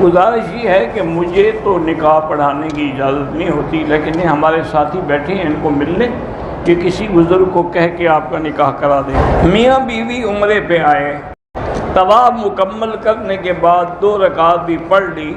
گزارش یہ ہے کہ مجھے تو نکاح پڑھانے کی اجازت نہیں ہوتی، لیکن یہ ہمارے ساتھی بیٹھے ہیں، ان کو مل لیں کہ کسی بزرگ کو کہہ کے آپ کا نکاح کرا دیں۔ میاں بیوی عمرے پہ آئے، طواف مکمل کرنے کے بعد 2 رکعت بھی پڑھ لی،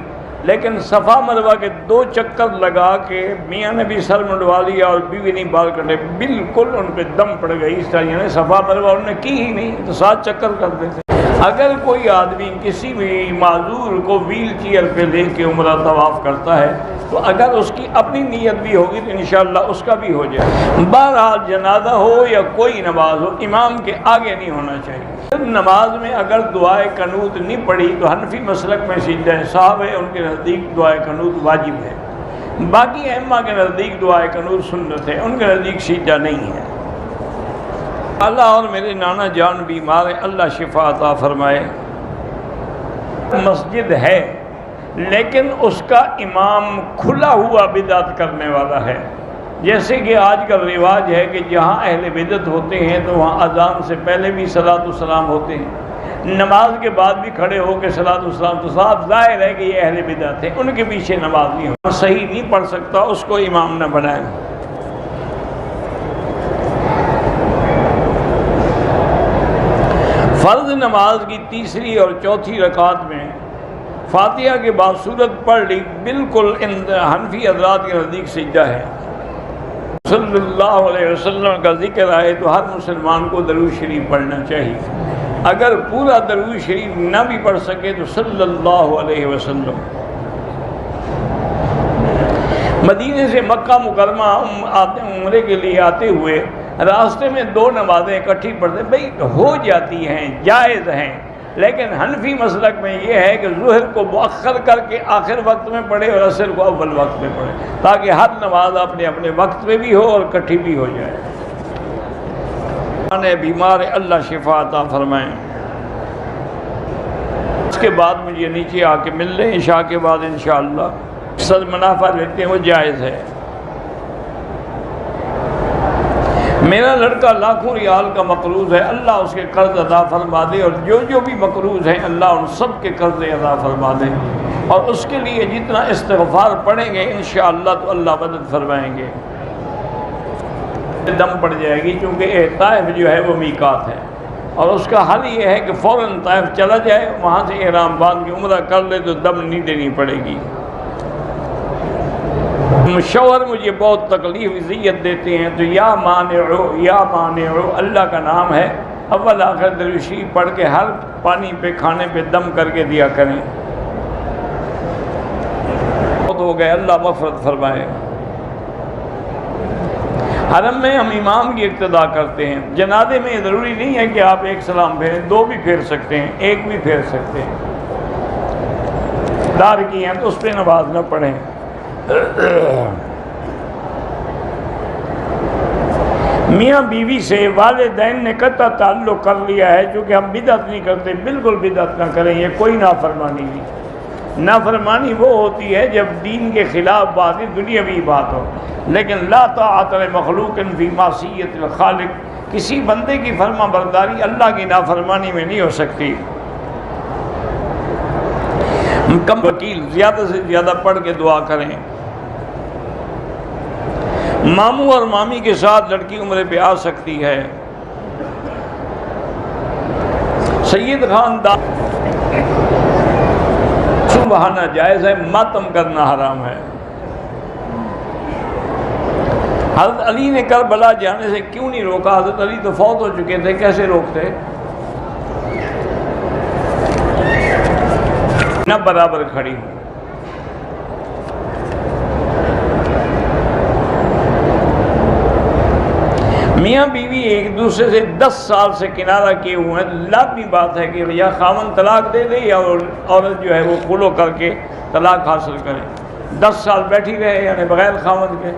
لیکن صفا مروہ کے 2 چکر لگا کے میاں نے بھی سر منڈوا لیا اور بیوی نے بال کٹے، بالکل ان پہ دم پڑ گئی اس طرح، یعنی صفا مروہ انہوں نے کی ہی نہیں تو 7 چکر کرتے تھے۔ اگر کوئی آدمی کسی بھی معذور کو ویل چیئر پہ لے کے عمرہ طواف کرتا ہے تو اگر اس کی اپنی نیت بھی ہوگی تو انشاءاللہ اس کا بھی ہو جائے۔ بہرحال جنازہ ہو یا کوئی نماز ہو، امام کے آگے نہیں ہونا چاہیے۔ نماز میں اگر دعائے قنوت نہیں پڑھی تو حنفی مسلک میں سجدہ صاحب ہے، ان کے نزدیک دعائے قنوت واجب ہے۔ باقی ائمہ کے نزدیک دعائے قنوت سنت ہے، ان کے نزدیک سجدہ نہیں ہے۔ اللہ اور میرے نانا جان بیمار ہے، اللہ شفا عطا فرمائے۔ مسجد ہے لیکن اس کا امام کھلا ہوا بدعت کرنے والا ہے، جیسے کہ آج کل رواج ہے کہ جہاں اہل بدعت ہوتے ہیں تو وہاں اذان سے پہلے بھی صلاۃ والسلام ہوتے ہیں، نماز کے بعد بھی کھڑے ہو کے صلاۃ والسلام، تو صاف ظاہر ہے کہ یہ اہل بدعت ہے، ان کے پیچھے نماز نہیں ہو، صحیح نہیں پڑھ سکتا، اس کو امام نہ بنائیں۔ فرض نماز کی 3 اور 4 رکعت میں فاتحہ کے بعد سورت پڑھ لی، بالکل حنفی حضرات کے نزدیک سجدہ ہے۔ صلی اللہ علیہ وسلم کا ذکر آئے تو ہر مسلمان کو درود شریف پڑھنا چاہیے، اگر پورا درود شریف نہ بھی پڑھ سکے تو صلی اللہ علیہ وسلم۔ مدینے سے مکہ مکرمہ عمرے کے لیے آتے ہوئے راستے میں 2 نمازیں اکٹھی پڑھتے، بھئی ہو جاتی ہیں، جائز ہیں، لیکن حنفی مسلک میں یہ ہے کہ ظہر کو مؤخر کر کے آخر وقت میں پڑھے اور عصر کو اول وقت میں پڑھے، تاکہ ہر نماز اپنے اپنے وقت میں بھی ہو اور اکٹھی بھی ہو جائے۔ بیمار اللہ شفا عطا فرمائیں۔ اس کے بعد مجھے نیچے آ کے مل لیں، عشاء کے بعد انشاءاللہ صد منافع لیتے ہیں، وہ جائز ہے۔ میرا لڑکا لاکھوں ریال کا مقروض ہے، اللہ اس کے قرض ادا فرما دے، اور جو بھی مقروض ہیں اللہ ان سب کے قرض ادا فرما دے، اور اس کے لیے جتنا استغفار پڑھیں گے انشاءاللہ تو اللہ مدد فرمائیں گے۔ دم پڑ جائے گی کیونکہ طائف جو ہے وہ میقات ہے، اور اس کا حل یہ ہے کہ فوراً طائف چلا جائے، وہاں سے احرام باندھ کے عمرہ کر لے تو دم نہیں دینی پڑے گی۔ شوہر مجھے بہت تکلیف اذیت دیتے ہیں تو یا مانعو اللہ کا نام ہے، اول آخر درود شریف پڑھ کے ہر پانی پہ کھانے پہ دم کر کے دیا کریں۔ بہت ہو گئے، اللہ مغفرت فرمائے۔ حرم میں ہم امام کی اقتداء کرتے ہیں، جنازے میں ضروری نہیں ہے کہ آپ 1 سلام پھیریں، 2 بھی پھیر سکتے ہیں، 1 بھی پھیر سکتے ہیں، دار کی ہیں تو اس پہ نماز نہ پڑھیں۔ میاں بیوی سے والدین نے قطع تعلق کر لیا ہے، چونکہ ہم بدعت نہیں کرتے، بالکل بدعت نہ کریں، یہ کوئی نافرمانی نہیں۔ نافرمانی وہ ہوتی ہے جب دین کے خلاف بات دنیاوی بات ہو، لیکن لا طاعت لمخلوق فی معصیت الخالق، کسی بندے کی فرما برداری اللہ کی نافرمانی میں نہیں ہو سکتی۔ کم وکیل زیادہ سے زیادہ پڑھ کے دعا کریں۔ ماموں اور مامی کے ساتھ لڑکی عمرے پہ آ سکتی ہے۔ سید خاندان بہانا جائز ہے، ماتم کرنا حرام ہے۔ حضرت علی نے کربلا جانے سے کیوں نہیں روکا؟ حضرت علی تو فوت ہو چکے تھے، کیسے روکتے؟ نہ برابر کھڑی ہوں۔ میاں بیوی ایک دوسرے سے 10 سال سے کنارہ کیے ہوئے ہیں، لازمی بات ہے کہ یا خاوند طلاق دے دے یا عورت جو ہے وہ خلو کر کے طلاق حاصل کرے۔ 10 سال بیٹھی رہے یعنی بغیر خاوند کے،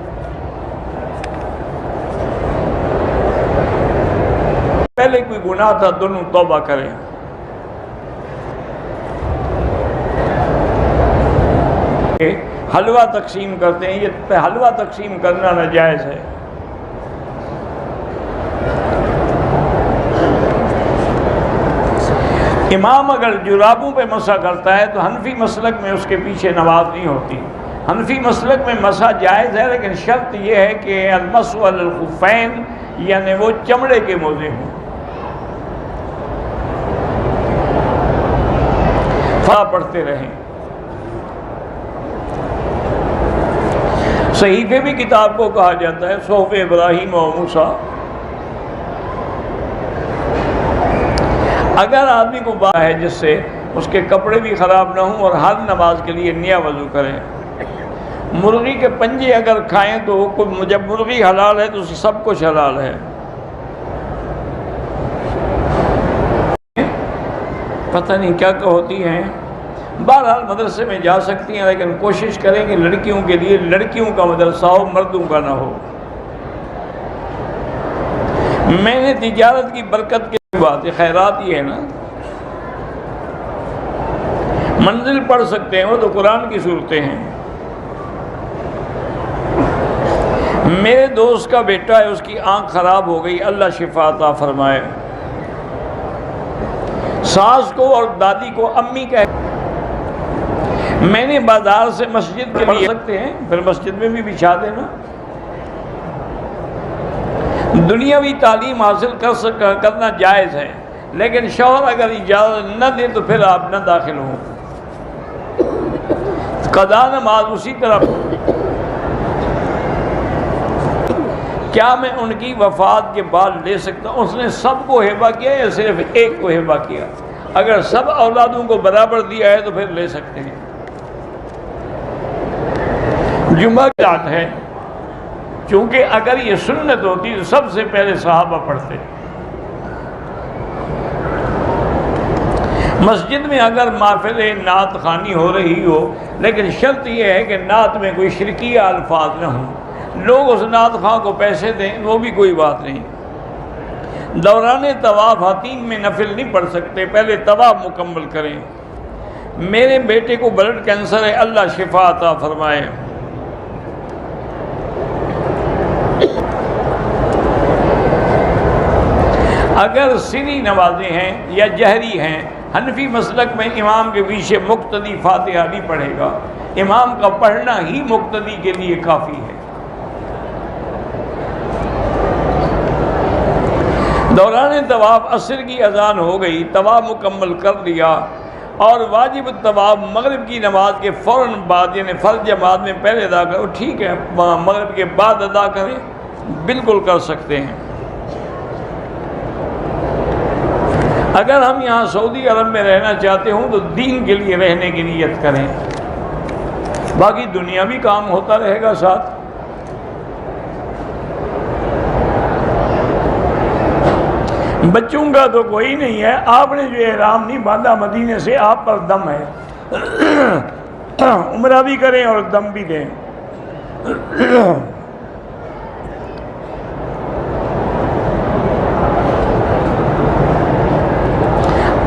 پہلے کوئی گناہ تھا، دونوں توبہ کریں۔ حلوہ تقسیم کرتے ہیں، یہ حلوہ تقسیم کرنا ناجائز ہے۔ امام اگر جرابوں پہ مسح کرتا ہے تو حنفی مسلک میں اس کے پیچھے نماز نہیں ہوتی. حنفی مسلک میں مسح جائز ہے، لیکن شرط یہ ہے کہ المسح علی الخفین، یعنی وہ چمڑے کے موزے ہوں. پڑھتے رہیں. صحیفے بھی کتاب کو کہا جاتا ہے، صحف ابراہیم و موسیٰ. اگر آدمی کو بات ہے جس سے اس کے کپڑے بھی خراب نہ ہوں اور ہر نماز کے لیے نیا وضو کریں. مرغی کے پنجے اگر کھائیں تو جب مرغی حلال ہے تو سب کچھ حلال ہے. پتہ نہیں کیا ہوتی ہیں. بہرحال مدرسے میں جا سکتی ہیں، لیکن کوشش کریں کہ لڑکیوں کے لیے لڑکیوں کا مدرسہ ہو، مردوں کا نہ ہو. میں نے تجارت کی برکت کی بات ہے، خیرات یہ ہے نا، منزل پڑھ سکتے ہیں، وہ تو قرآن کی صورتیں ہیں. میرے دوست کا بیٹا ہے، اس کی آنکھ خراب ہو گئی، اللہ شفا عطا فرمائے. ساس کو اور دادی کو امی کہہ، میں نے بازار سے مسجد کے لیے سکتے ہیں، پھر مسجد میں بھی بچھا دینا. دنیاوی تعلیم حاصل کرنا جائز ہے، لیکن شوہر اگر اجازت نہ دے تو پھر آپ نہ داخل ہوں. قضا نماز اسی طرح. کیا میں ان کی وفات کے بعد لے سکتا ہوں؟ اس نے سب کو ہبہ کیا یا صرف ایک کو ہبہ کیا؟ اگر سب اولادوں کو برابر دیا ہے تو پھر لے سکتے ہیں. جمعہ کی رات ہے، چونکہ اگر یہ سنت ہوتی تو سب سے پہلے صحابہ پڑھتے. مسجد میں اگر محفل نعت خوانی ہو رہی ہو، لیکن شرط یہ ہے کہ نعت میں کوئی شرکیہ الفاظ نہ ہوں. لوگ اس نعت خواں کو پیسے دیں وہ بھی کوئی بات نہیں. دوران طواف حتیم میں نفل نہیں پڑھ سکتے، پہلے طواف مکمل کریں. میرے بیٹے کو بلڈ کینسر ہے، اللہ شفا عطا فرمائے. اگر سری نمازیں ہیں یا جہری ہیں، حنفی مسلک میں امام کے پیچھے مقتدی فاتحہ نہیں پڑھے گا. امام کا پڑھنا ہی مقتدی کے لیے کافی ہے. دوران طواف عصر کی اذان ہو گئی، طواف مکمل کر لیا، اور واجب الطواف مغرب کی نماز کے فوراً بعد، یعنی فرض جماعت میں پہلے ادا کرو، ٹھیک ہے، مغرب کے بعد ادا کریں، بالکل کر سکتے ہیں. اگر ہم یہاں سعودی عرب میں رہنا چاہتے ہوں تو دین کے لیے رہنے کی نیت کریں، باقی دنیاوی کام ہوتا رہے گا ساتھ. بچوں کا تو کوئی نہیں ہے، آپ نے جو احرام نہیں باندھا مدینے سے، آپ پر دم ہے. عمرہ بھی کریں اور دم بھی دیں.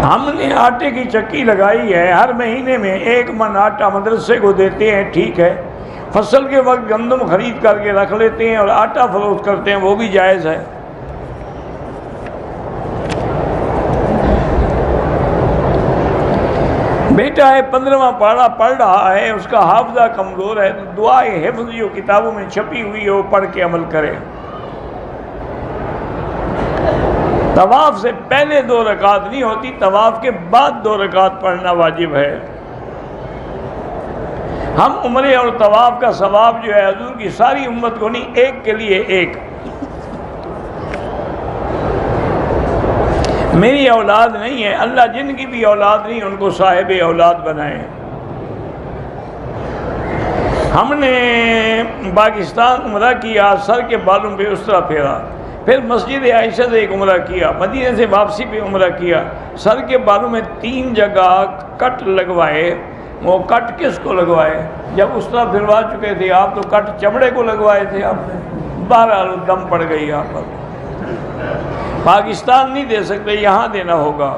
ہم نے آٹے کی چکی لگائی ہے، ہر مہینے میں 1 من آٹا مدرسے کو دیتے ہیں، ٹھیک ہے. فصل کے وقت گندم خرید کر کے رکھ لیتے ہیں اور آٹا فروخت کرتے ہیں، وہ بھی جائز ہے. بیٹا ہے 15واں پارہ پڑھ رہا ہے، اس کا حافظہ کمزور ہے، تو دعائے حفظ جو کتابوں میں چھپی ہوئی ہے وہ پڑھ کے عمل کرے. طواف سے پہلے 2 رکعت نہیں ہوتی، طواف کے بعد 2 رکعت پڑھنا واجب ہے. ہم عمرے اور طواف کا ثواب جو ہے حضور کی ساری امت کو نہیں، ایک کے لیے ایک. میری اولاد نہیں ہے، اللہ جن کی بھی اولاد نہیں ان کو صاحب اولاد بنائے. ہم نے پاکستان عمرہ کیا، سر کے بالوں پہ اس طرح پھیرا، پھر مسجد عائشہ سے ایک عمرہ کیا، مدینے سے واپسی پہ عمرہ کیا، سر کے بالوں میں 3 جگہ کٹ لگوائے. وہ کٹ کس کو لگوائے؟ جب اس طرح پھروا چکے تھے آپ تو کٹ چمڑے کو لگوائے تھے آپ نے. بہرحال دم پڑ گئی آپ پر. پاکستان نہیں دے سکتے، یہاں دینا ہوگا.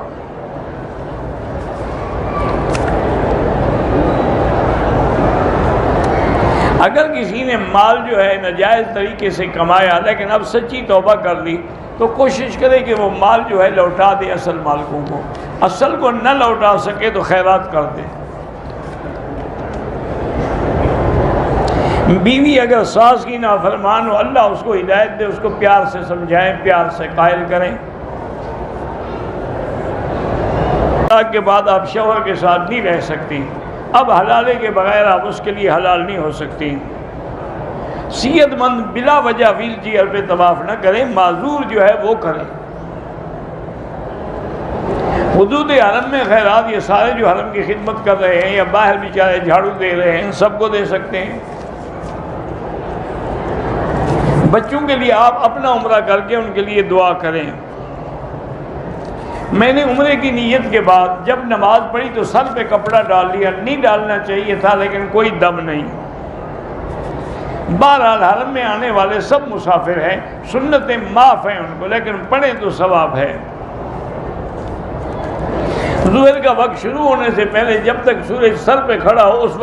اگر کسی نے مال جو ہے ناجائز طریقے سے کمایا لیکن اب سچی توبہ کر لی تو کوشش کرے کہ وہ مال جو ہے لوٹا دے اصل مالکوں کو، اصل کو نہ لوٹا سکے تو خیرات کر دے۔ بیوی اگر ساس کی نافرمان ہو، اللہ اس کو ہدایت دے، اس کو پیار سے سمجھائیں، پیار سے قائل کریں۔ کے بعد آپ شوہر کے ساتھ نہیں رہ سکتی، اب حلالے کے بغیر آپ اس کے لیے حلال نہیں ہو سکتی۔ صحت مند بلا وجہ ویل چیئر پہ طواف نہ کریں، معذور جو ہے وہ کریں۔ حدود حرم میں خیرات یہ سارے جو حرم کی خدمت کر رہے ہیں یا باہر بیچارے جھاڑو دے رہے ہیں، ان سب کو دے سکتے ہیں۔ بچوں کے لیے آپ اپنا عمرہ کر کے ان کے لیے دعا کریں۔ میں نے عمرے کی نیت کے بعد جب نماز پڑھی تو سر پہ کپڑا ڈال لیا، نہیں ڈالنا چاہیے تھا لیکن کوئی دم نہیں۔ بہرحال حرم میں آنے والے سب مسافر ہیں، سنتیں معاف ہیں ان کو، لیکن پڑھیں تو ثواب ہے۔ ظہر کا وقت شروع ہونے سے پہلے جب تک سورج سر پہ کھڑا ہو اس وقت